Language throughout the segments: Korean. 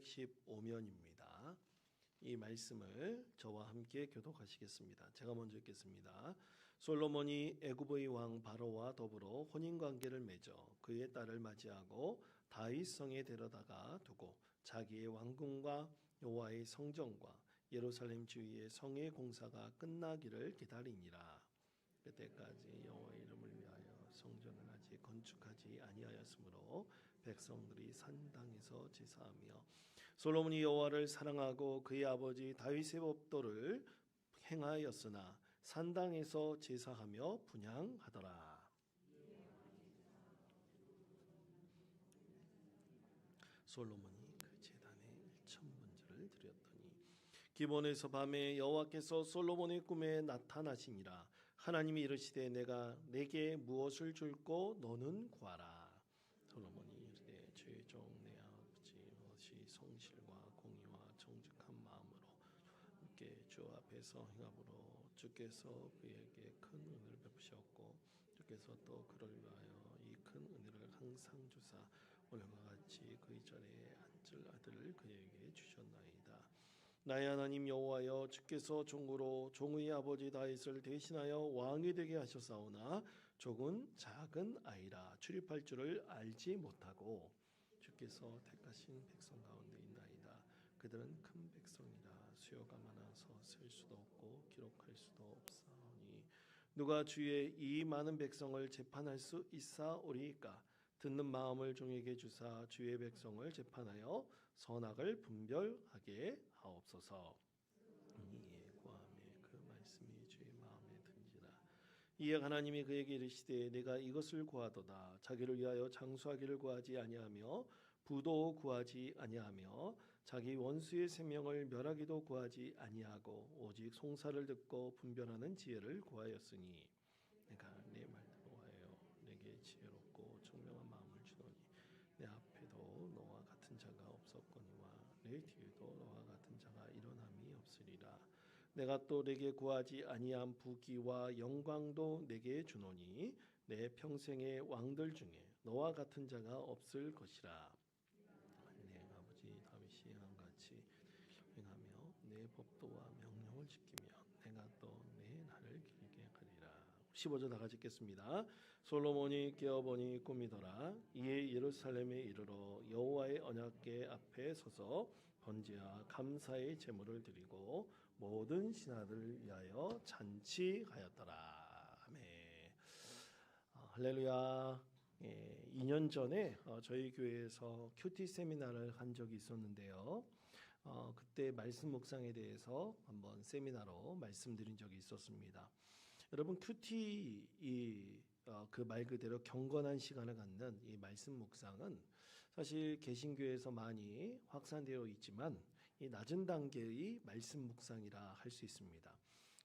915면입니다. 이 말씀을 저와 함께 교독하시겠습니다. 제가 먼저 읽겠습니다. 솔로몬이 애굽의 왕 바로와 더불어 혼인관계를 맺어 그의 딸을 맞이하고 다윗 성에 데려다가 두고 자기의 왕궁과 여호와의 성전과 예루살렘 주위의 성의 공사가 끝나기를 기다리니라. 그때까지 여호와의 이름을 위하여 성전을 아직 건축하지 아니하였으므로 백성들이 산 땅에서 제사하며 솔로몬이 여호와를 사랑하고 그의 아버지 다윗의 법도를 행하였으나 산 땅에서 제사하며 분향하더라. 솔로몬이 그 제단에 1,000번제를 드렸더니 기본에서 밤에 여호와께서 솔로몬의 꿈에 나타나시니라. 하나님이 이르시되 내가 내게 무엇을 줄고 너는 구하라. 솔로몬이 이르되 주의 종 내 아버지 것이 성실과 공의와 정직한 마음으로 함께 주 앞에서 행함으로 주께서 그에게 큰 은혜를 베푸셨고 주께서 또 그를 위하여 이 큰 은혜를 항상 주사 오늘과 같이 그의 자리에 앉을 아들을 그에게 주셨나이다. 나의 하나님 여호와여 주께서 종으로 종의 아버지 다윗을 대신하여 왕이 되게 하셨사오나 족은 작은 아이라 출입할 줄을 알지 못하고 주께서 택하신 백성 가운데 있나이다. 그들은 큰 백성이라 수요가 많아서 셀 수도 없고 기록할 수도 없사오니 누가 주의 이 많은 백성을 재판할 수 있사오리이까. 듣는 마음을 종에게 주사 주의 백성을 재판하여 선악을 분별하게 하옵소서. 이에 구하매 그 말씀이 주의 마음에 든지라. 이에 하나님이 그에게 이르시되 내가 이것을 구하도다. 자기를 위하여 장수하기를 구하지 아니하며 부도 구하지 아니하며 자기 원수의 생명을 멸하기도 구하지 아니하고 오직 송사를 듣고 분별하는 지혜를 구하였으니 내가 내 말대로 하여 내게 지혜롭고 청명한 마음을 주노니 내 앞에도 너와 같은 자가 없었거니와 내 뒤에도 너와 같은 자가 일어남이 없으리라. 내가 또 내게 구하지 아니한 부귀와 영광도 내게 주노니 내 평생의 왕들 중에 너와 같은 자가 없을 것이라. 내 아버지 다윗이 한같이 행하며 내 법도와 명령을 지키면 내가 또 내 날을 길게 하리라. 15절 다 같이 읽겠습니다. 솔로몬이 깨어보니 꿈이더라. 이에 예루살렘에 이르러 여호와의 언약궤 앞에 서서 번제와 감사의 제물을 드리고 모든 신하들을 위하여 잔치하였더라. 아멘. 할렐루야. 2년 전에 저희 교회에서 큐티 세미나를 한 적이 있었는데요. 그때 말씀 묵상에 대해서 한번 세미나로 말씀드린 적이 있었습니다. 여러분 큐티 그 말 그대로 경건한 시간을 갖는 이 말씀 묵상은 사실 개신교에서 많이 확산되어 있지만 이 낮은 단계의 말씀 묵상이라 할 수 있습니다.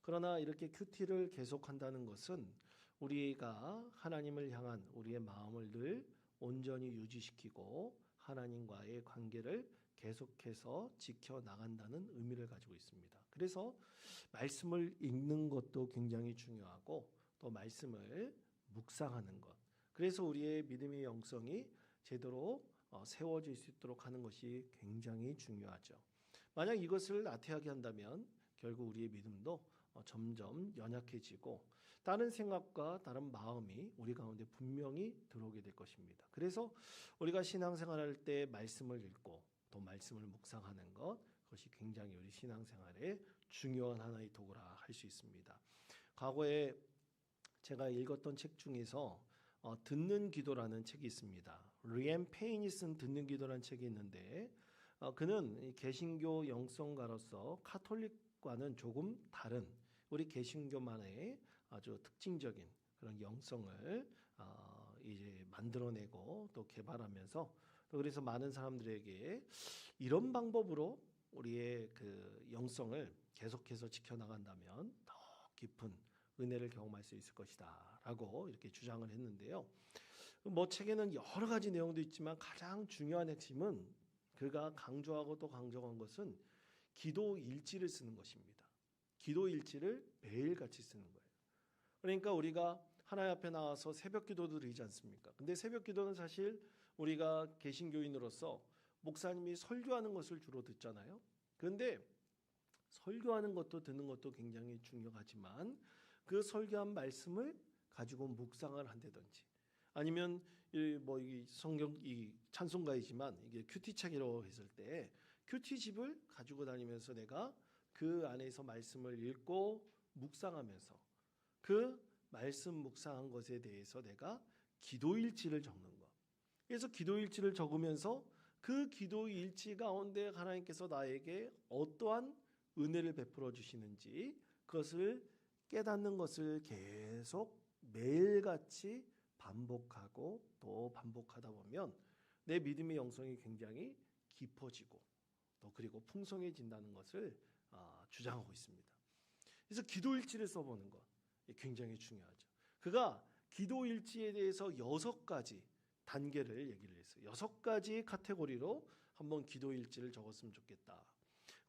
그러나 이렇게 큐티를 계속한다는 것은 우리가 하나님을 향한 우리의 마음을 늘 온전히 유지시키고 하나님과의 관계를 계속해서 지켜나간다는 의미를 가지고 있습니다. 그래서 말씀을 읽는 것도 굉장히 중요하고 또 말씀을 묵상하는 것. 그래서 우리의 믿음의 영성이 제대로 세워질 수 있도록 하는 것이 굉장히 중요하죠. 만약 이것을 나태하게 한다면 결국 우리의 믿음도 점점 연약해지고 다른 생각과 다른 마음이 우리 가운데 분명히 들어오게 될 것입니다. 그래서 우리가 신앙생활할 때 말씀을 읽고 또 말씀을 묵상하는 것, 그것이 굉장히 우리 신앙생활에 중요한 하나의 도구라 할 수 있습니다. 과거에 제가 읽었던 책 중에서 듣는 기도라는 책이 있습니다. 리앤 페인이 쓴 듣는 기도라는 책이 있는데 그는 개신교 영성가로서 카톨릭과는 조금 다른 우리 개신교만의 아주 특징적인 그런 영성을 이제 만들어내고 또 개발하면서 또 그래서 많은 사람들에게 이런 방법으로 우리의 그 영성을 계속해서 지켜나간다면 더 깊은 은혜를 경험할 수 있을 것이다 라고 이렇게 주장을 했는데요. 뭐 책에는 여러 가지 내용도 있지만 가장 중요한 핵심은 그가 강조하고 또 강조한 것은 기도 일지를 쓰는 것입니다. 기도 일지를 매일같이 쓰는 거예요. 그러니까 우리가 하나님 앞에 나와서 새벽 기도도 드리지 않습니까? 근데 새벽 기도는 사실 우리가 개신교인으로서 목사님이 설교하는 것을 주로 듣잖아요. 그런데 설교하는 것도 듣는 것도 굉장히 중요하지만 그 설교한 말씀을 가지고 묵상을 한다든지 아니면 이 성경 이 찬송가이지만 이게 큐티책이라고 했을 때 큐티집을 가지고 다니면서 내가 그 안에서 말씀을 읽고 묵상하면서 그 말씀 묵상한 것에 대해서 내가 기도일지를 적는 것. 그래서 기도일지를 적으면서 그 기도일지 가운데 하나님께서 나에게 어떠한 은혜를 베풀어 주시는지 그것을 깨닫는 것을 계속 매일같이 반복하고 또 반복하다 보면 내 믿음의 영성이 굉장히 깊어지고 또 그리고 풍성해진다는 것을 주장하고 있습니다. 그래서 기도일지를 써보는 것 굉장히 중요하죠. 그가 기도일지에 대해서 6가지 단계를 얘기를 했어요. 6가지 카테고리로 한번 기도일지를 적었으면 좋겠다.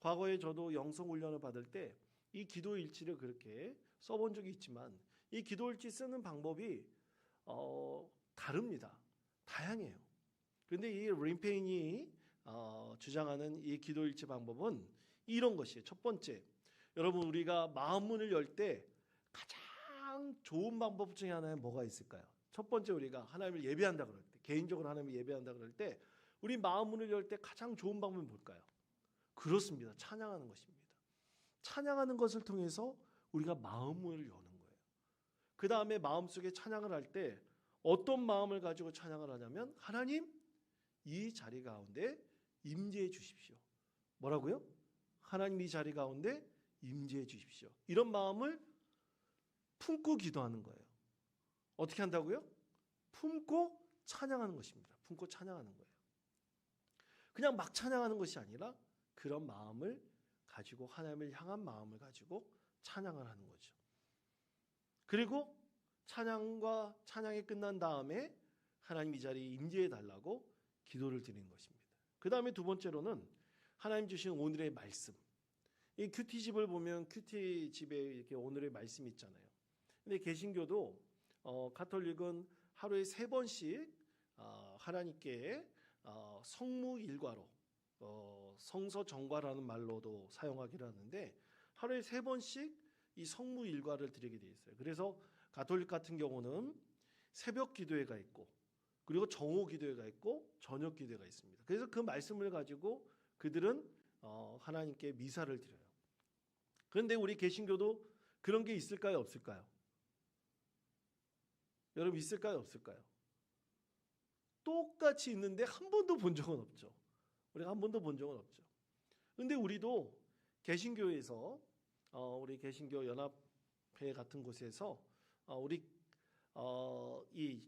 과거에 저도 영성훈련을 받을 때 이 기도일지를 그렇게 써본 적이 있지만 이 기도일지 쓰는 방법이 다릅니다. 다양해요. 그런데 이 림페인이 주장하는 이 기도일지 방법은 이런 것이에요. 첫 번째, 여러분 우리가 마음문을 열 때 가장 좋은 방법 중에 하나는 뭐가 있을까요? 첫 번째 우리가 하나님을 예배한다 그럴 때 개인적으로 하나님을 예배한다 그럴 때 우리 마음문을 열 때 가장 좋은 방법은 뭘까요? 그렇습니다. 찬양하는 것입니다. 찬양하는 것을 통해서 우리가 마음문을 여는 거예요. 그 다음에 마음속에 찬양을 할 때 어떤 마음을 가지고 찬양을 하냐면 하나님 이 자리 가운데 임재해 주십시오. 뭐라고요? 하나님 이 자리 가운데 임재해 주십시오. 이런 마음을 품고 기도하는 거예요. 어떻게 한다고요? 품고 찬양하는 것입니다. 품고 찬양하는 거예요. 그냥 막 찬양하는 것이 아니라 그런 마음을 가지고 하나님을 향한 마음을 가지고 찬양을 하는 거죠. 그리고 찬양이 끝난 다음에 하나님 이 자리에 임재해 달라고 기도를 드리는 것입니다. 그 다음에 두 번째로는 하나님 주신 오늘의 말씀. 이 큐티집을 보면 큐티집에 이렇게 오늘의 말씀이 있잖아요. 근데 개신교도 가톨릭은 하루에 3번씩 하나님께 성무 일과로 성서 정과라는 말로도 사용하기를 하는데 하루에 3번씩 이 성무 일과를 드리게 되어 있어요. 그래서 가톨릭 같은 경우는 새벽 기도회가 있고 그리고 정오 기도회가 있고 저녁 기도회가 있습니다. 그래서 그 말씀을 가지고 그들은 하나님께 미사를 드려요. 그런데 우리 개신교도 그런 게 있을까요? 없을까요? 여러분 있을까요? 없을까요? 똑같이 있는데 한 번도 본 적은 없죠. 우리가 한 번도 본 적은 없죠. 그런데 우리도 개신교에서 우리 개신교 연합회 같은 곳에서 우리 이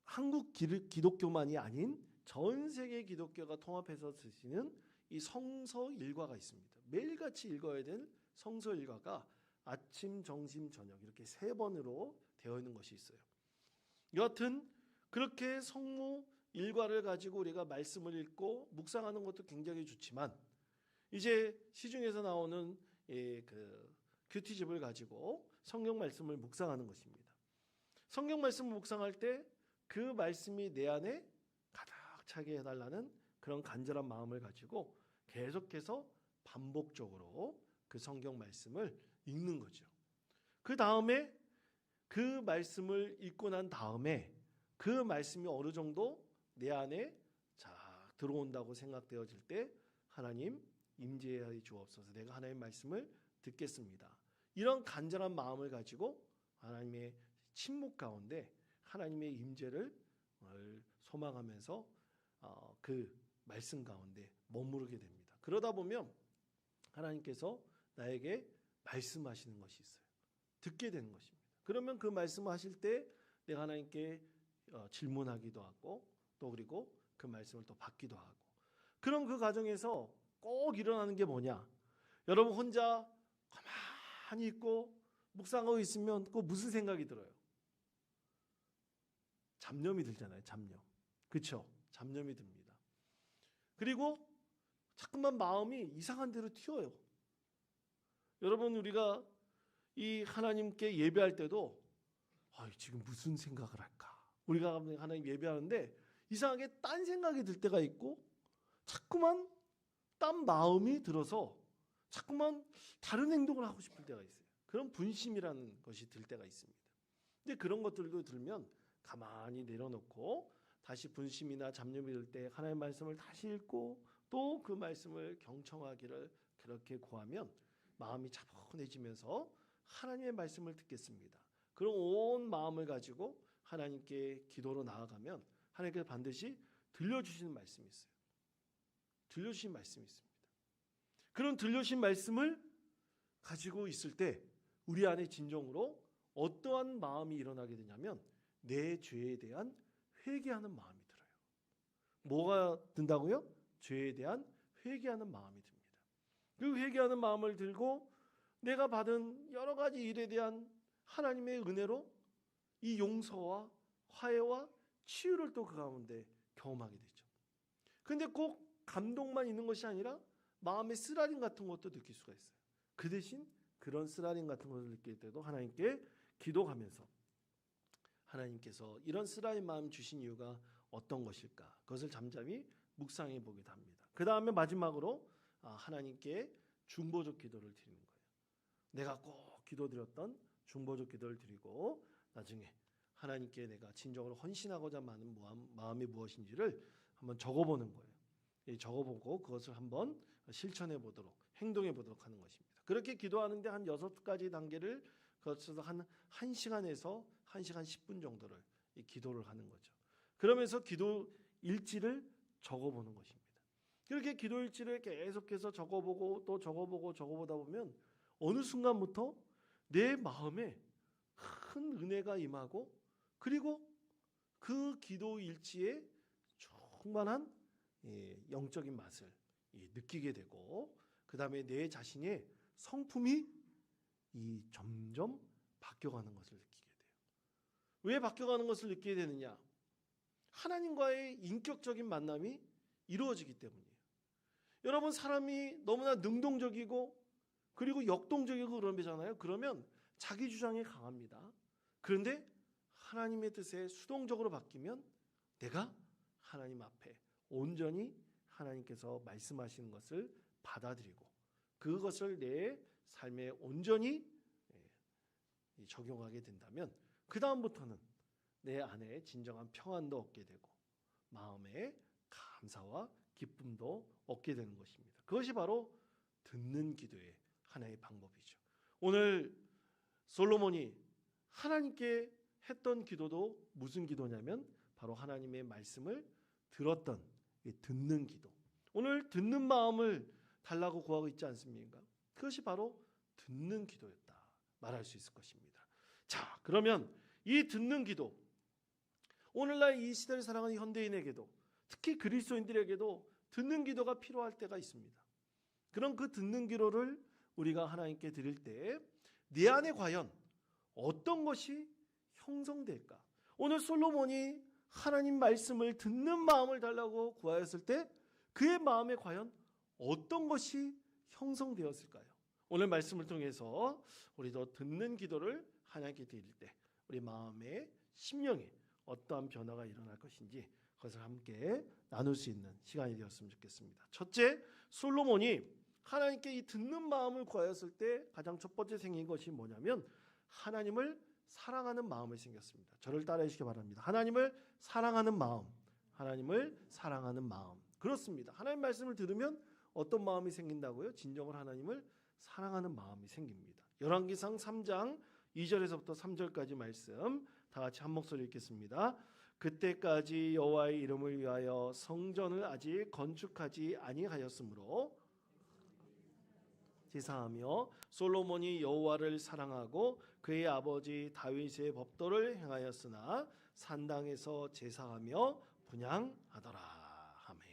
한국 기독교만이 아닌 전 세계 기독교가 통합해서 쓰시는 이 성서 일과가 있습니다. 매일같이 읽어야 될 성서 일과가 아침, 점심, 저녁 이렇게 3번으로 되어 있는 것이 있어요. 여하튼 그렇게 성무 일과를 가지고 우리가 말씀을 읽고 묵상하는 것도 굉장히 좋지만 이제 시중에서 나오는 그 큐티집을 가지고 성경 말씀을 묵상하는 것입니다. 성경 말씀을 묵상할 때 그 말씀이 내 안에 가득 차게 해달라는 그런 간절한 마음을 가지고 계속해서 반복적으로 그 성경 말씀을 읽는 거죠. 그 다음에 그 말씀을 읽고 난 다음에 그 말씀이 어느 정도 내 안에 들어온다고 생각되어질 때 하나님 임재하여 주옵소서. 내가 하나님의 말씀을 듣겠습니다. 이런 간절한 마음을 가지고 하나님의 침묵 가운데 하나님의 임재를 소망하면서 그 말씀 가운데 머무르게 됩니다. 그러다 보면 하나님께서 나에게 말씀하시는 것이 있어요. 듣게 되는 것입니다. 그러면 그 말씀을 하실 때 내가 하나님께 질문하기도 하고 또 그리고 그 말씀을 또 받기도 하고 그럼 그 과정에서 꼭 일어나는 게 뭐냐? 여러분 혼자 가만히 있고 묵상하고 있으면 꼭 무슨 생각이 들어요? 잡념이 들잖아요. 잡념. 그렇죠? 잡념이 듭니다. 그리고 자꾸만 마음이 이상한 데로 튀어요. 여러분 우리가 이 하나님께 예배할 때도 지금 무슨 생각을 할까? 우리가 하나님 예배하는데 이상하게 딴 생각이 들 때가 있고 자꾸만 딴 마음이 들어서 자꾸만 다른 행동을 하고 싶을 때가 있어요. 그런 분심이라는 것이 들 때가 있습니다. 근데 그런 것들도 들면 가만히 내려놓고 다시 분심이나 잡념이 들 때 하나님의 말씀을 다시 읽고 또 그 말씀을 경청하기를 그렇게 구하면 마음이 차분해지면서 하나님의 말씀을 듣겠습니다. 그런 온 마음을 가지고 하나님께 기도로 나아가면 하나님께서 반드시 들려주시는 말씀이 있어요. 들려주신 말씀이 있습니다. 그런 들려주신 말씀을 가지고 있을 때 우리 안에 진정으로 어떠한 마음이 일어나게 되냐면 내 죄에 대한 회개하는 마음이 들어요. 뭐가 든다고요? 죄에 대한 회개하는 마음이 듭니다. 그 회개하는 마음을 들고 내가 받은 여러 가지 일에 대한 하나님의 은혜로 이 용서와 화해와 치유를 또 그 가운데 경험하게 되죠. 그런데 꼭 감동만 있는 것이 아니라 마음의 쓰라림 같은 것도 느낄 수가 있어요. 그 대신 그런 쓰라림 같은 것을 느낄 때도 하나님께 기도하면서 하나님께서 이런 쓰라린 마음 주신 이유가 어떤 것일까? 그것을 잠잠히 묵상해 보기도 합니다. 그 다음에 마지막으로 하나님께 중보적 기도를 드리는 거예요. 내가 꼭 기도드렸던 중보적 기도를 드리고 나중에 하나님께 내가 진정으로 헌신하고자 하는 마음이 무엇인지를 한번 적어보는 거예요. 적어보고 그것을 한번 실천해 보도록 행동해 보도록 하는 것입니다. 그렇게 기도하는데 한 6가지 단계를 거쳐서 한 1시간에서 1시간 10분 정도를 기도를 하는 거죠. 그러면서 기도 일지를 적어보는 것입니다. 그렇게 기도 일지를 계속해서 적어보고 또 적어보다 보면 어느 순간부터 내 마음에 큰 은혜가 임하고 그리고 그 기도 일지에 충만한 영적인 맛을 느끼게 되고 그 다음에 내 자신의 성품이 점점 바뀌어가는 것을 느끼게 돼요. 왜 바뀌어가는 것을 느끼게 되느냐? 하나님과의 인격적인 만남이 이루어지기 때문이에요. 여러분 사람이 너무나 능동적이고 그리고 역동적이고 그러잖아요. 그러면 자기 주장이 강합니다. 그런데 하나님의 뜻에 수동적으로 바뀌면 내가 하나님 앞에 온전히 하나님께서 말씀하시는 것을 받아들이고 그것을 내 삶에 온전히 적용하게 된다면 그 다음부터는 내 안에 진정한 평안도 얻게 되고 마음에 감사와 기쁨도 얻게 되는 것입니다. 그것이 바로 듣는 기도의 하나의 방법이죠. 오늘 솔로몬이 하나님께 했던 기도도 무슨 기도냐면 바로 하나님의 말씀을 들었던 듣는 기도. 오늘 듣는 마음을 달라고 구하고 있지 않습니까? 그것이 바로 듣는 기도였다 말할 수 있을 것입니다. 자, 그러면 이 듣는 기도, 오늘날 이 시대를 살아가는 현대인에게도 특히 그리스도인들에게도 듣는 기도가 필요할 때가 있습니다. 그런 그 듣는 기도를 우리가 하나님께 드릴 때 내 안에 과연 어떤 것이 형성될까? 오늘 솔로몬이 하나님 말씀을 듣는 마음을 달라고 구하였을 때 그의 마음에 과연 어떤 것이 형성되었을까요? 오늘 말씀을 통해서 우리도 듣는 기도를 하나님께 드릴 때 우리 마음의 심령에 어떠한 변화가 일어날 것인지 그것을 함께 나눌 수 있는 시간이 되었으면 좋겠습니다. 첫째, 솔로몬이 하나님께 이 듣는 마음을 구하였을 때 가장 첫 번째 생긴 것이 뭐냐면 하나님을 사랑하는 마음이 생겼습니다. 저를 따라해 주시기 바랍니다. 하나님을 사랑하는 마음, 하나님을 사랑하는 마음. 그렇습니다. 하나님 말씀을 들으면 어떤 마음이 생긴다고요? 진정으로 하나님을 사랑하는 마음이 생깁니다. 열왕기상 3장 2절에서부터 3절까지 말씀 다 같이 한 목소리 읽겠습니다. 그때까지 여호와의 이름을 위하여 성전을 아직 건축하지 아니하였으므로 제사하며 솔로몬이 여호와를 사랑하고 그의 아버지 다윗의 법도를 행하였으나 산당에서 제사하며 분향하더라. 아멘.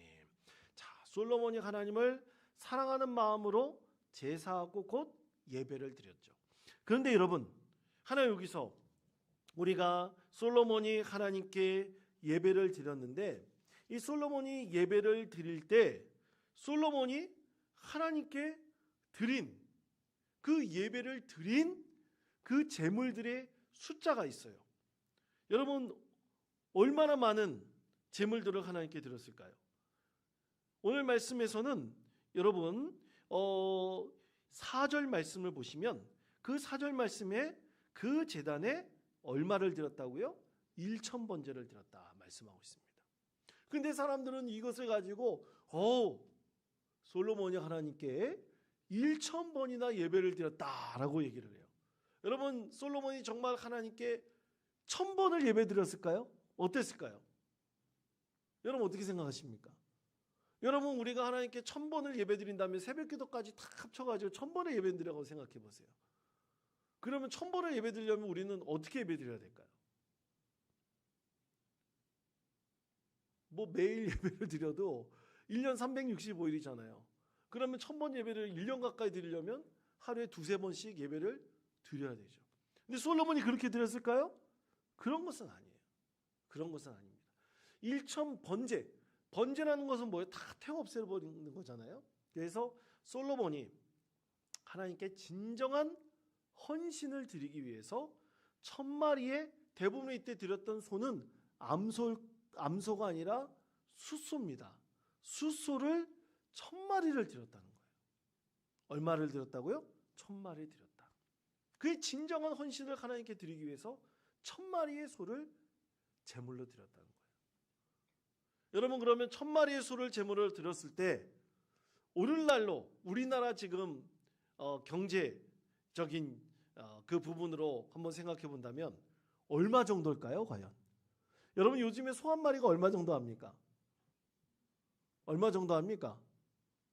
자, 솔로몬이 하나님을 사랑하는 마음으로 제사하고 곧 예배를 드렸죠. 그런데 여러분, 하나 여기서 우리가 솔로몬이 하나님께 예배를 드렸는데 이 솔로몬이 예배를 드릴 때 솔로몬이 하나님께 드린 그 예배를 드린 그 제물들의 숫자가 있어요. 여러분 얼마나 많은 제물들을 하나님께 드렸을까요? 오늘 말씀에서는 여러분 4절 말씀을 보시면 그 4절 말씀에 그 제단에 얼마를 드렸다고요? 1,000번제를 드렸다 말씀하고 있습니다. 근데 사람들은 이것을 가지고 솔로몬이 하나님께 1,000번이나 예배를 드렸다라고 얘기를 해요. 여러분, 솔로몬이 정말 하나님께 1,000번을 예배 드렸을까요? 어땠을까요? 여러분 어떻게 생각하십니까? 여러분, 우리가 하나님께 1,000번을 예배 드린다면 새벽기도까지 다 합쳐가지고 1,000번의 예배 드리라고 생각해 보세요. 그러면 1,000번을 예배 드리려면 우리는 어떻게 예배 드려야 될까요? 뭐 매일 예배를 드려도 1년 365일이잖아요. 그러면 1,000번 예배를 1년 가까이 드리려면 하루에 2-3번씩 예배를 드려야 되죠. 근데 솔로몬이 그렇게 드렸을까요? 그런 것은 아니에요. 그런 것은 아닙니다. 1,000번제, 번제라는 것은 뭐예요? 다 태워 없애버리는 거잖아요. 그래서 솔로몬이 하나님께 진정한 헌신을 드리기 위해서 1,000마리의, 대부분 이때 드렸던 소는 암소가 아니라 숫소입니다. 숫소를 1,000마리를 드렸다는 거예요. 얼마를 드렸다고요? 1,000마리 드렸다. 그의 진정한 헌신을 하나님께 드리기 위해서 1,000마리의 소를 제물로 드렸다는 거예요. 여러분, 그러면 1,000마리의 소를 제물을 드렸을 때 오늘날로 우리나라 지금 경제적인 그 부분으로 한번 생각해 본다면 얼마 정도일까요, 과연? 여러분, 요즘에 소 한 마리가 얼마 정도 합니까? 얼마 정도 합니까?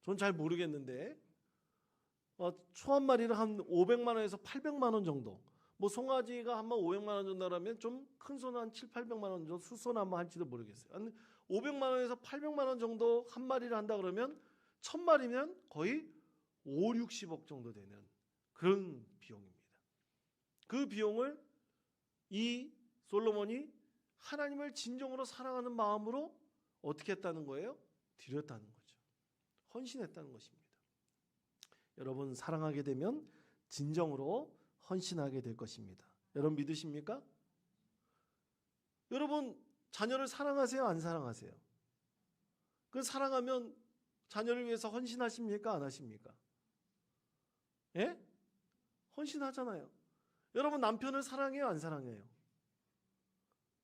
전 잘 모르겠는데 소 한 마리를 한 500만 원에서 800만 원 정도, 뭐 송아지가 한번 500만 원 정도라면 좀 큰 소는 한 7-800만 원 정도, 수소는 한번 할지도 모르겠어요. 한 500만 원에서 800만 원 정도 한 마리를 한다 그러면 1,000마리면 거의 5-60억 정도 되는 그런 비용입니다. 그 비용을 이 솔로몬이 하나님을 진정으로 사랑하는 마음으로 어떻게 했다는 거예요? 드렸다는 거죠. 헌신했다는 것입니다. 여러분, 사랑하게 되면 진정으로 헌신하게 될 것입니다. 여러분 믿으십니까? 여러분, 자녀를 사랑하세요? 안 사랑하세요? 그 사랑하면 자녀를 위해서 헌신하십니까? 안 하십니까? 예? 헌신하잖아요. 여러분, 남편을 사랑해요? 안 사랑해요?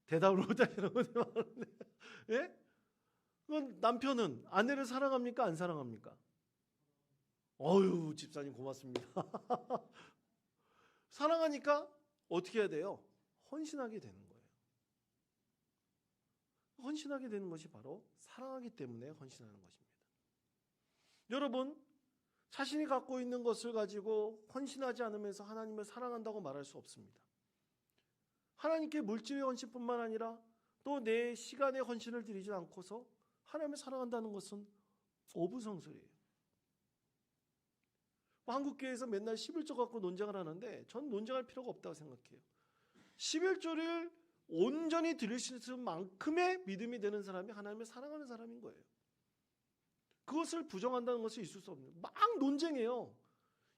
대답을 못하시는 분이 많은데, 예? 그건 남편은 아내를 사랑합니까? 안 사랑합니까? 어휴, 집사님 고맙습니다. 사랑하니까 어떻게 해야 돼요? 헌신하게 되는 거예요. 헌신하게 되는 것이 바로 사랑하기 때문에 헌신하는 것입니다. 여러분, 자신이 갖고 있는 것을 가지고 헌신하지 않으면서 하나님을 사랑한다고 말할 수 없습니다. 하나님께 물질의 헌신뿐만 아니라 또 내 시간의 헌신을 드리지 않고서 하나님을 사랑한다는 것은 어부성설이에요. 한국교회에서 맨날 11조 갖고 논쟁을 하는데 전 논쟁할 필요가 없다고 생각해요. 11조를 온전히 드릴 수 있는 만큼의 믿음이 되는 사람이 하나님을 사랑하는 사람인 거예요. 그것을 부정한다는 것은 있을 수 없는, 막 논쟁해요.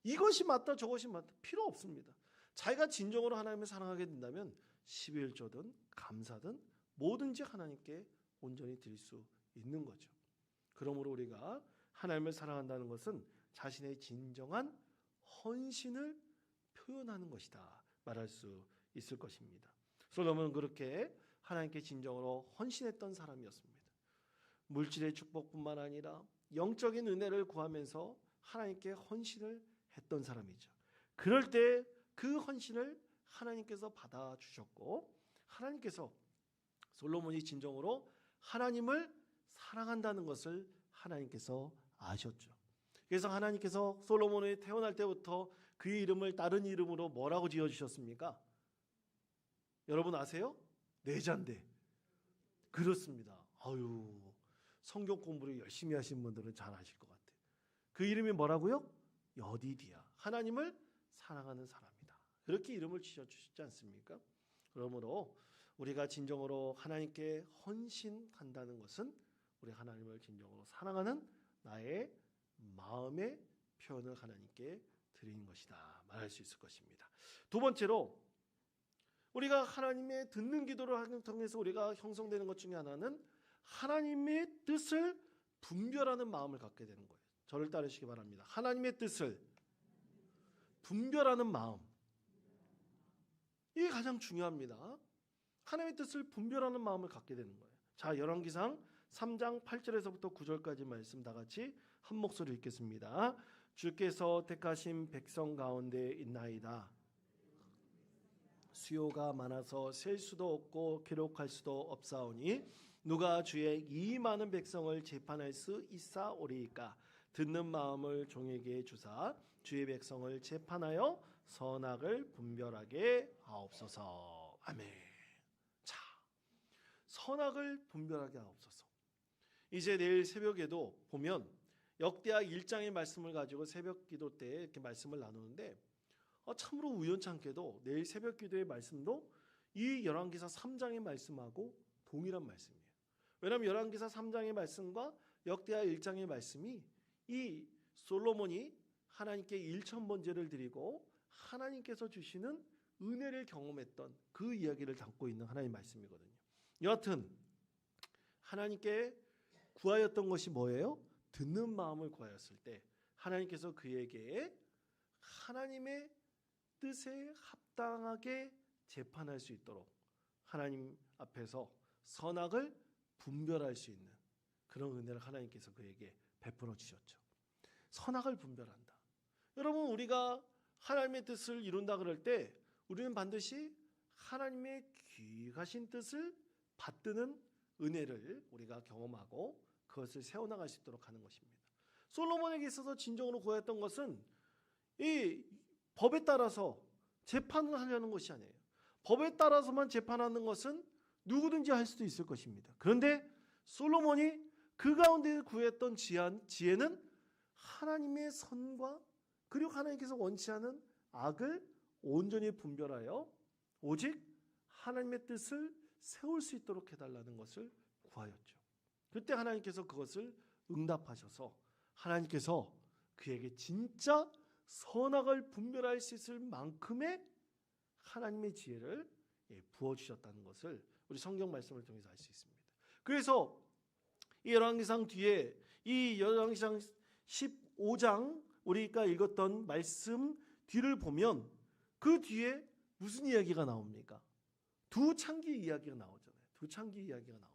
이것이 맞다 저것이 맞다 필요 없습니다. 자기가 진정으로 하나님을 사랑하게 된다면 11조든 감사든 뭐든지 하나님께 온전히 드릴 수 있는 거죠. 그러므로 우리가 하나님을 사랑한다는 것은 자신의 진정한 헌신을 표현하는 것이다 말할 수 있을 것입니다. 솔로몬은 그렇게 하나님께 진정으로 헌신했던 사람이었습니다. 물질의 축복뿐만 아니라 영적인 은혜를 구하면서 하나님께 헌신을 했던 사람이죠. 그럴 때 그 헌신을 하나님께서 받아주셨고, 하나님께서 솔로몬이 진정으로 하나님을 사랑한다는 것을 하나님께서 아셨죠. 그래서 하나님께서 솔로몬이 태어날 때부터 그의 이름을 다른 이름으로 뭐라고 지어주셨습니까? 여러분 아세요? 내자인데. 그렇습니다. 성경 공부를 열심히 하신 분들은 잘 아실 것 같아요. 그 이름이 뭐라고요? 여디디야. 하나님을 사랑하는 사람이다. 그렇게 이름을 지어주셨지 않습니까? 그러므로 우리가 진정으로 하나님께 헌신한다는 것은 우리 하나님을 진정으로 사랑하는 나의 마음의 표현을 하나님께 드리는 것이다 말할 수 있을 것입니다. 두 번째로, 우리가 하나님의 듣는 기도를 통해서 우리가 형성되는 것 중에 하나는 하나님의 뜻을 분별하는 마음을 갖게 되는 거예요. 저를 따르시기 바랍니다. 하나님의 뜻을 분별하는 마음, 이게 가장 중요합니다. 하나님의 뜻을 분별하는 마음을 갖게 되는 거예요. 자, 열왕기상 3장 8절에서부터 9절까지 말씀 다 같이 한 목소리 읽겠습니다. 주께서 택하신 백성 가운데 있나이다. 수요가 많아서 셀 수도 없고 기록할 수도 없사오니 누가 주의 이 많은 백성을 재판할 수 있사오리이까. 듣는 마음을 종에게 주사 주의 백성을 재판하여 선악을 분별하게 하옵소서. 아멘. 자, 선악을 분별하게 하옵소서. 이제 내일 새벽에도 보면 역대하 1장의 말씀을 가지고 새벽 기도 때 이렇게 말씀을 나누는데 참으로 우연찮게도 내일 새벽 기도의 말씀도 이 열왕기사 3장의 말씀하고 동일한 말씀이에요. 왜냐하면 열왕기사 3장의 말씀과 역대하 1장의 말씀이 이 솔로몬이 하나님께 1,000번제를 드리고 하나님께서 주시는 은혜를 경험했던 그 이야기를 담고 있는 하나님의 말씀이거든요. 여하튼 하나님께 구하였던 것이 뭐예요? 듣는 마음을 구하였을 때 하나님께서 그에게 하나님의 뜻에 합당하게 재판할 수 있도록 하나님 앞에서 선악을 분별할 수 있는 그런 은혜를 하나님께서 그에게 베풀어 주셨죠. 선악을 분별한다. 여러분, 우리가 하나님의 뜻을 이룬다 그럴 때 우리는 반드시 하나님의 귀하신 뜻을 받드는 은혜를 우리가 경험하고 그것을 세워나갈 수 있도록 하는 것입니다. 솔로몬에게 있어서 진정으로 구했던 것은 이 법에 따라서 재판을 하려는 것이 아니에요. 법에 따라서만 재판하는 것은 누구든지 할 수도 있을 것입니다. 그런데 솔로몬이 그 가운데 구했던 지혜는 하나님의 선과 그리고 하나님께서 원치 않은 악을 온전히 분별하여 오직 하나님의 뜻을 세울 수 있도록 해달라는 것을 구하였죠. 그때 하나님께서 그것을 응답하셔서 하나님께서 그에게 진짜 선악을 분별할 수 있을 만큼의 하나님의 지혜를 부어주셨다는 것을 우리 성경 말씀을 통해서 알 수 있습니다. 그래서 이 열왕기상 뒤에 이 열왕기상 15장 우리가 읽었던 말씀 뒤를 보면 그 뒤에 무슨 이야기가 나옵니까? 두 창기 이야기가 나오잖아요. 두 창기 이야기가 나옵니다.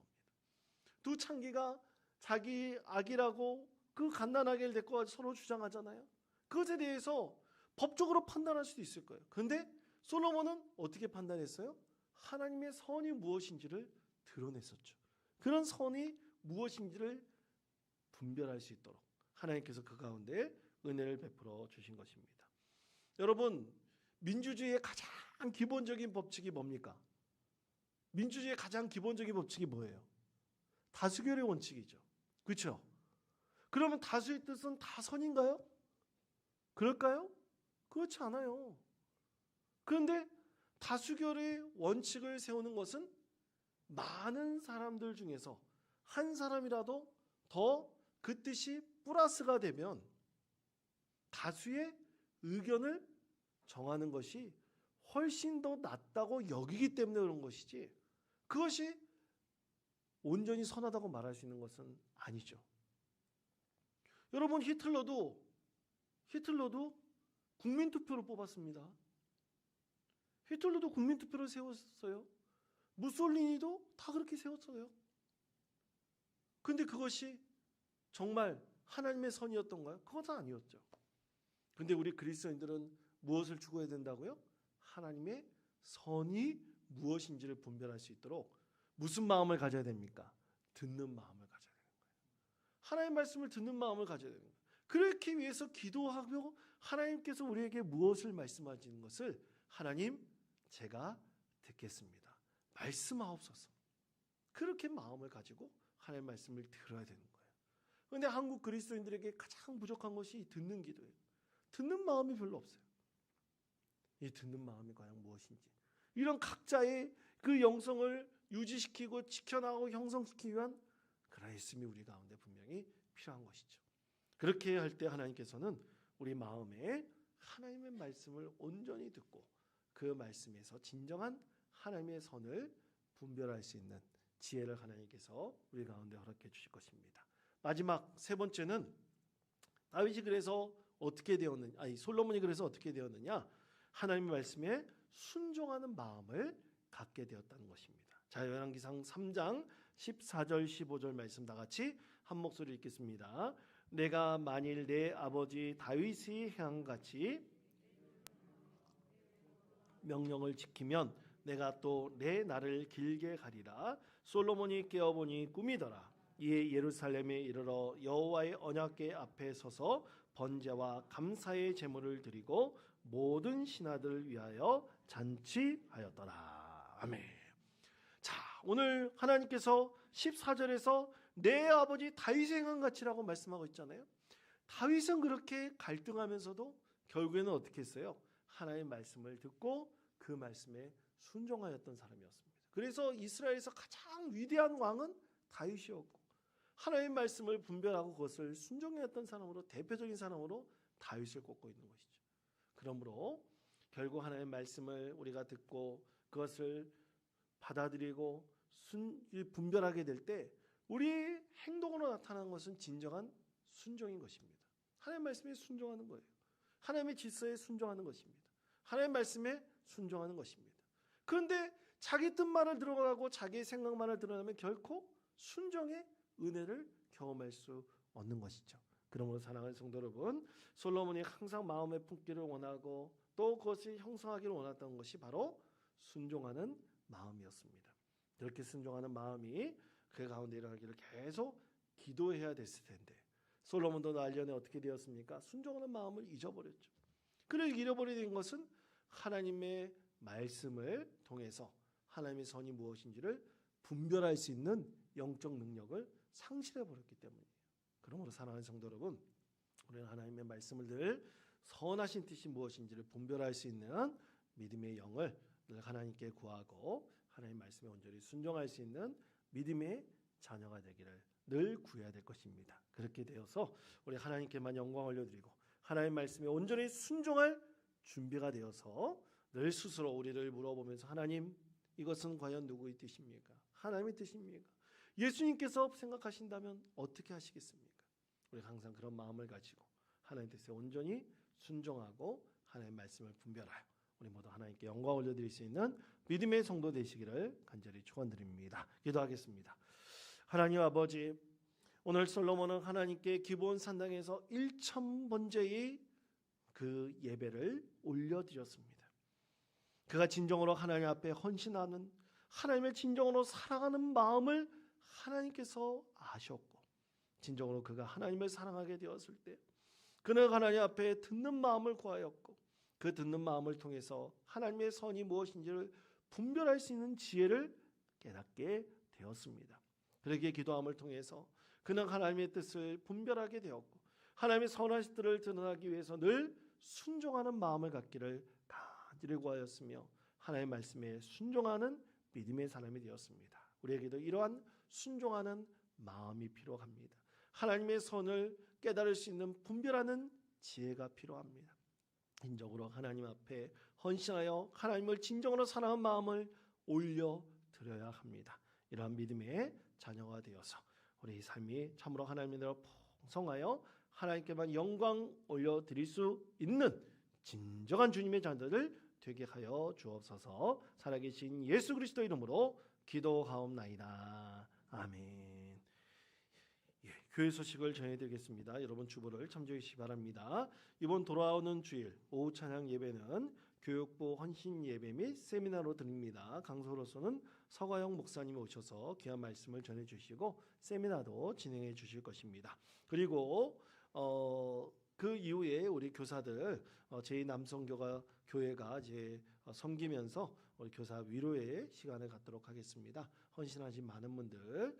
두 창기가 자기 아기라고 그 갓난아기를 데리고 서로 주장하잖아요. 그것에 대해서 법적으로 판단할 수도 있을 거예요. 그런데 솔로몬은 어떻게 판단했어요? 하나님의 선이 무엇인지를 드러냈었죠. 그런 선이 무엇인지를 분별할 수 있도록 하나님께서 그 가운데 은혜를 베풀어 주신 것입니다. 여러분, 민주주의의 가장 기본적인 법칙이 뭡니까? 민주주의의 가장 기본적인 법칙이 뭐예요? 다수결의 원칙이죠. 그렇죠? 그러면 다수의 뜻은 다 선인가요? 그럴까요? 그렇지 않아요. 그런데 다수결의 원칙을 세우는 것은 많은 사람들 중에서 한 사람이라도 더 그 뜻이 플러스가 되면 다수의 의견을 정하는 것이 훨씬 더 낫다고 여기기 때문에 그런 것이지 그것이 온전히 선하다고 말할 수 있는 것은 아니죠. 여러분, 히틀러도 국민투표로 뽑았습니다. 히틀러도 국민투표를 세웠어요. 무솔리니도 다 그렇게 세웠어요. 근데 그것이 정말 하나님의 선이었던가요? 그것은 아니었죠. 근데 우리 그리스도인들은 무엇을 추구해야 된다고요? 하나님의 선이 무엇인지를 분별할 수 있도록 무슨 마음을 가져야 됩니까? 듣는 마음을 가져야 되는 거예요. 하나님의 말씀을 듣는 마음을 가져야 되는 거예요. 그렇기 위해서 기도하고 하나님께서 우리에게 무엇을 말씀하시는 것을 하나님, 제가 듣겠습니다. 말씀하옵소서. 그렇게 마음을 가지고 하나님의 말씀을 들어야 되는 거예요. 그런데 한국 그리스도인들에게 가장 부족한 것이 듣는 기도예요. 듣는 마음이 별로 없어요. 이 듣는 마음이 과연 무엇인지, 이런 각자의 그 영성을 유지시키고 지켜나가고 형성시키기 위한 그리스도이 우리 가운데 분명히 필요한 것이죠. 그렇게 할 때 하나님께서는 우리 마음에 하나님의 말씀을 온전히 듣고 그 말씀에서 진정한 하나님의 선을 분별할 수 있는 지혜를 하나님께서 우리 가운데 허락해 주실 것입니다. 마지막 세 번째는 다윗이 그래서 어떻게 되었느냐, 솔로몬이 그래서 어떻게 되었느냐? 하나님의 말씀에 순종하는 마음을 갖게 되었다는 것입니다. 자, 열왕기상 3장 14절 15절 말씀 다 같이 한 목소리 읽겠습니다. 내가 만일 내 아버지 다윗이 행한 같이 명령을 지키면 내가 또 내 날을 길게 가리라. 솔로몬이 깨어보니 꿈이더라. 이에 예루살렘에 이르러 여호와의 언약궤 앞에 서서 번제와 감사의 제물을 드리고 모든 신하들을 위하여 잔치하였더라. 아멘. 자, 오늘 하나님께서 14절에서 내 아버지 다윗의 행한 같이라고 말씀하고 있잖아요. 다윗은 그렇게 갈등하면서도 결국에는 어떻게 했어요? 하나님의 말씀을 듣고 그 말씀에 순종하였던 사람이었습니다. 그래서 이스라엘에서 가장 위대한 왕은 다윗이었고, 하나님의 말씀을 분별하고 그것을 순종했던 사람으로, 대표적인 사람으로 다윗을 꼽고 있는 것이죠. 그러므로 결국 하나님의 말씀을 우리가 듣고 그것을 받아들이고 분별하게 될 때 우리 행동으로 나타나는 것은 진정한 순종인 것입니다. 하나님의 말씀에 순종하는 거예요. 하나님의 질서에 순종하는 것입니다. 하나님의 말씀에 순종하는 것입니다. 그런데 자기 뜻만을 들어가고 자기의 생각만을 드러내면 결코 순종의 은혜를 경험할 수 없는 것이죠. 그러므로 사랑하는 성도 여러분, 솔로몬이 항상 마음의 품기를 원하고 또 그것을 형성하기를 원했던 것이 바로 순종하는 마음이었습니다. 이렇게 순종하는 마음이 그 가운데 일어나기를 계속 기도해야 됐을 텐데, 솔로몬도 말년에 어떻게 되었습니까? 순종하는 마음을 잊어버렸죠. 그를 잃어버리게 된 것은 하나님의 말씀을 통해서 하나님의 선이 무엇인지를 분별할 수 있는 영적 능력을 상실해버렸기 때문이에요. 그러므로 사랑하는 성도 여러분, 우리는 하나님의 말씀을 늘 선하신 뜻이 무엇인지를 분별할 수 있는 믿음의 영을 늘 하나님께 구하고 하나님의 말씀에 온전히 순종할 수 있는 믿음의 자녀가 되기를 늘 구해야 될 것입니다. 그렇게 되어서 우리 하나님께만 영광을 올려드리고 하나님의 말씀에 온전히 순종할 준비가 되어서 늘 스스로 우리를 물어보면서, 하나님, 이것은 과연 누구의 뜻입니까? 하나님의 뜻입니까? 예수님께서 생각하신다면 어떻게 하시겠습니까? 우리 항상 그런 마음을 가지고 하나님 뜻에 온전히 순종하고 하나님의 말씀을 분별하여 우리 모두 하나님께 영광 올려드릴 수 있는 믿음의 성도 되시기를 간절히 축원드립니다. 기도하겠습니다. 하나님 아버지, 오늘 솔로몬은 하나님께 기브온 산당에서 1000번째의 그 예배를 올려드렸습니다. 그가 진정으로 하나님 앞에 헌신하는, 하나님을 진정으로 사랑하는 마음을 하나님께서 아셨고, 진정으로 그가 하나님을 사랑하게 되었을 때 그는 하나님 앞에 듣는 마음을 구하였고, 그 듣는 마음을 통해서 하나님의 선이 무엇인지를 분별할 수 있는 지혜를 깨닫게 되었습니다. 그러기에 기도함을 통해서 그는 하나님의 뜻을 분별하게 되었고, 하나님의 선하신 뜻을 드러나기 위해서 늘 순종하는 마음을 갖기를 간절히 구하였으며 하나님의 말씀에 순종하는 믿음의 사람이 되었습니다. 우리에게도 이러한 순종하는 마음이 필요합니다. 하나님의 선을 깨달을 수 있는 분별하는 지혜가 필요합니다. 인적으로 하나님 앞에 헌신하여 하나님을 진정으로 사랑하는 마음을 올려드려야 합니다. 이러한 믿음의 자녀가 되어서 우리 삶이 참으로 하나님의 나라로 풍성하여 하나님께만 영광 올려드릴 수 있는 진정한 주님의 자녀들 되게 하여 주옵소서. 살아계신 예수 그리스도 이름으로 기도하옵나이다. 아멘. 교회 소식을 전해드리겠습니다. 여러분 주보를 참조해 주시기 바랍니다. 이번 돌아오는 주일 오후 찬양 예배는 교육부 헌신 예배 및 세미나로 드립니다. 강사로서는 서가영 목사님이 오셔서 귀한 말씀을 전해주시고 세미나도 진행해 주실 것입니다. 그리고 그 이후에 우리 교사들 제2남성교가 교회가 이제 섬기면서 우리 교사 위로의 시간을 갖도록 하겠습니다. 헌신하신 많은 분들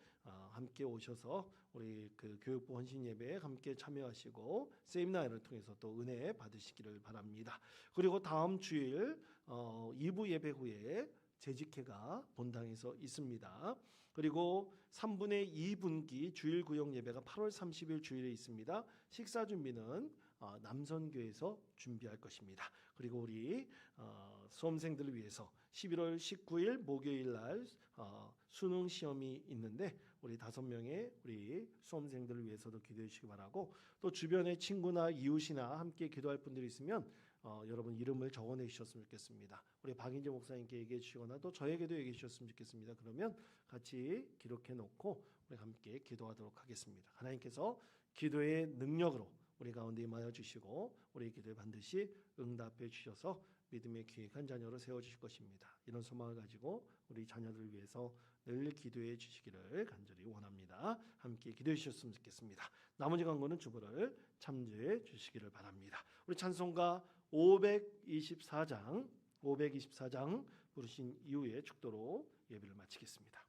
함께 오셔서 우리 그 교육부 헌신 예배에 함께 참여하시고 세미나를 통해서 또 은혜 받으시기를 바랍니다. 그리고 다음 주일 2부 예배 후에 재직회가 본당에서 있습니다. 그리고 3분의 2분기 주일 구역 예배가 8월 30일 주일에 있습니다. 식사 준비는 남선교에서 준비할 것입니다. 그리고 우리 수험생들을 위해서 11월 19일 목요일 날 수능 시험이 있는데 우리 5명의 우리 수험생들을 위해서도 기도해 주시기 바라고, 또 주변의 친구나 이웃이나 함께 기도할 분들이 있으면 여러분 이름을 적어내 주셨으면 좋겠습니다. 우리 박인재 목사님께 얘기해 주시거나 또 저에게도 얘기해 주셨으면 좋겠습니다. 그러면 같이 기록해 놓고 우리 함께 기도하도록 하겠습니다. 하나님께서 기도의 능력으로 우리 가운데 임하여 주시고 우리의 기도에 반드시 응답해 주셔서 믿음의 귀한 자녀로 세워주실 것입니다. 이런 소망을 가지고 우리 자녀들을 위해서 늘 기도해 주시기를 간절히 원합니다. 함께 기도해 주셨으면 좋겠습니다. 나머지 광고는 주보를 참조해 주시기를 바랍니다. 우리 찬송가 524장 부르신 이후에 축도로 예배를 마치겠습니다.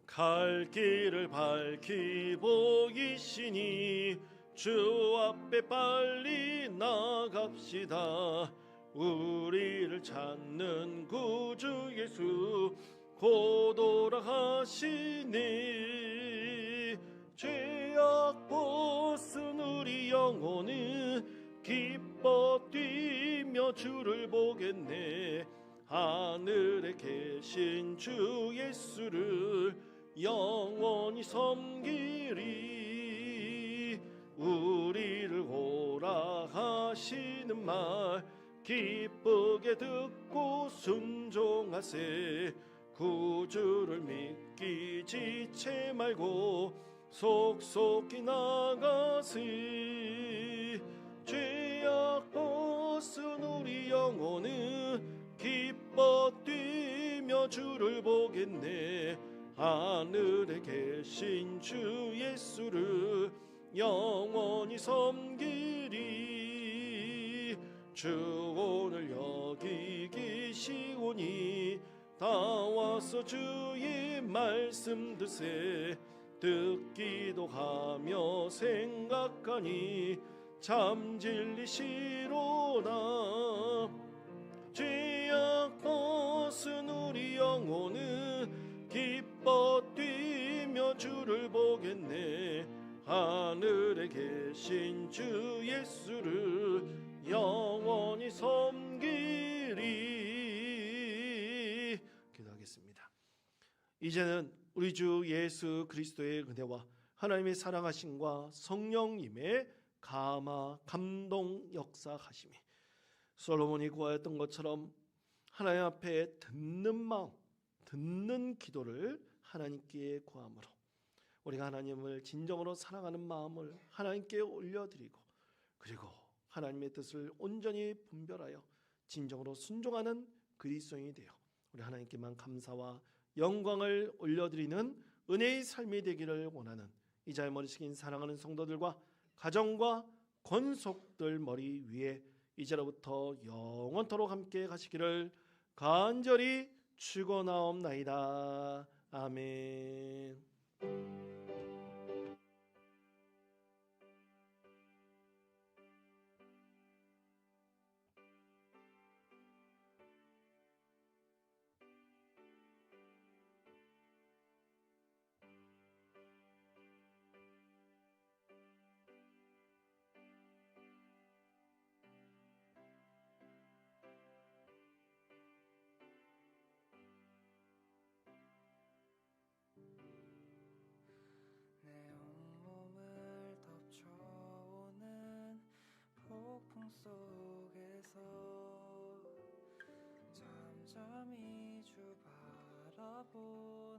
갈 길을 밝히 보이시니 주 앞에 빨리 나갑시다. 우리를 찾는 구주 예수 곧 돌아가시니 죄악 벗은 우리 영혼은 기뻐 뛰며 주를 보겠네. 하늘에 계신 주 예수를 영원히 섬기리. 우리를 오라 하시는 말 기쁘게 듣고 순종하세. 구주를 믿기 지체 말고 속속히 나가세. 죄악 벗은 우리 영혼은 기뻐 뛰며 주를 보겠네. 하늘에 계신 주 예수를 영원히 섬기리. 주 오늘 여기 계시오니 다 와서 주의 말씀 듣세. 듣기도 하며 생각하니 참 진리시로다. 죄악 벗은 우리 영혼은 기뻐 뛰며 주를 보겠네. 하늘에 계신 주 예수를 영원히 섬기리. 기도하겠습니다. 이제는 우리 주 예수 그리스도의 은혜와 하나님의 사랑하심과 성령님의 감동 역사하심이 솔로몬이 구하였던 것처럼 하나님 앞에 듣는 마음, 듣는 기도를 하나님께 구함으로 우리가 하나님을 진정으로 사랑하는 마음을 하나님께 올려드리고, 그리고 하나님의 뜻을 온전히 분별하여 진정으로 순종하는 그리스도인이 되어 우리 하나님께만 감사와 영광을 올려드리는 은혜의 삶이 되기를 원하는 이 자의 머리 숙인 사랑하는 성도들과 가정과 권속들 머리 위에 이제로부터 영원토록 함께 가시기를 간절히 축원하옵나이다. 아멘. 내 온몸을 덮쳐오는 폭풍 속에서 잠잠히 주 바라보는